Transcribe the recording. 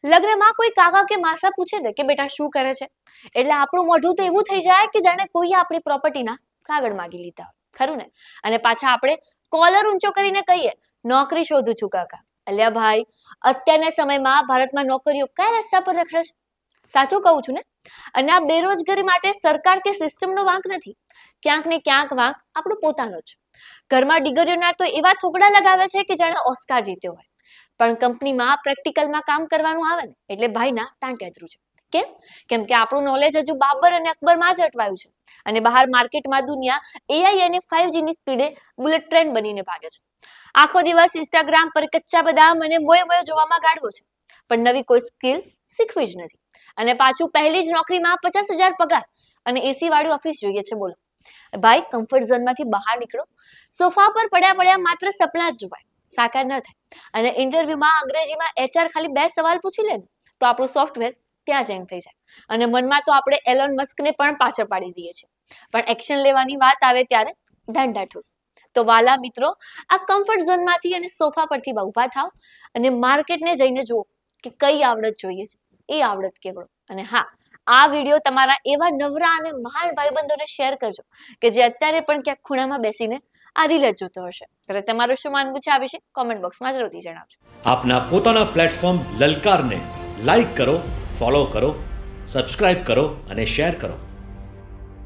લગ્નમાં કોઈ કાકા કે માસા પૂછે ને કે બેટા શું કરે છે, એટલે આપણું મોઢું તો એવું થઈ જાય કે જાણે કોઈએ આપણી પ્રોપર્ટીના કાગળ માગી લીધા હોય, ખરું ને? અને પાછા આપણે કોલર ઊંચો કરીને કહીએ નોકરી શોધું છું કાકા. અલ્યા ભાઈ, અત્યારના સમયમાં ભારતમાં નોકરીઓ કયા રસ્તા પર રખડે છે? સાચું કહું છું ને? અને આ બેરોજગારી માટે સરકાર કે સિસ્ટમનો વાંક નથી, ક્યાંક ને ક્યાંક વાંક આપણો પોતાનો છે. ઘરમાં દીકરીઓના તો એવા થોકડા લગાવે છે કે જાણે ઓસ્કાર જીત્યો હોય, પણ કંપનીમાં પ્રેક્ટિકલમાં કામ કરવાનું આવે ને એટલે ભાઈના ટાંટેતરું છે. કેમ? કેમ કે આપણું નોલેજ હજુ બાબર અને અકબરમાં જ અટવાયું છે, અને બહાર માર્કેટમાં દુનિયા એઆઈ અને 5G ની સ્પીડે બુલેટ ટ્રેન બનીને ભાગે છે. આખો દિવસ ઇન્સ્ટાગ્રામ પર કચ્ચા બદામ અને મોય મોય જોવામાં ગાળવો છે, પણ નવી કોઈ સ્કિલ શીખવી જ નથી. અને પાછું પહેલી જ નોકરીમાં 50,000 પગાર અને એસી વાળી ઓફિસ જોઈએ છે. બોલો ભાઈ, કમ્ફર્ટ ઝોનમાંથી બહાર નીકળો. સોફા પર પડ્યા પડ્યા માત્ર સપના જ જોવાય, સાકાર ન થાય. અને ઇન્ટરવ્યુમાં અંગ્રેજીમાં એચઆર ખાલી 2 સવાલ પૂછી લે ને તો આપણું સોફ્ટવેર ત્યાં જ એન્ડ થઈ જાય. અને મનમાં તો આપણે એલોન મસ્કને પણ પાછળ પાડી દઈએ છીએ, પણ એક્શન લેવાની વાત આવે ત્યારે દાંડા ઠૂસ. તો વાલા મિત્રો, આ કમ્ફર્ટ ઝોનમાંથી અને સોફા પરથી ઊભા થાવ અને માર્કેટને જઈને જુઓ કે કઈ આવડત જોઈએ છે, એ આવડત કેવડો. અને હા, આ વિડીયો તમારા એવા નવરા અને મહાન ભાઈબંધોને શેર કરજો કે જે અત્યારે પણ ક્યાંક ખૂણામાં બેસીને આ રીલ જ જોતો હશે. ત્યારે તમારું શું માનવું છે આ વિશે કોમેન્ટ બોક્સમાં જરૂરથી જણાવજો. આપના પોતાના પ્લેટફોર્મ લલકારને લાઈક કરો, ફોલો કરો, સબસ્ક્રાઇબ કરો અને શેર કરો.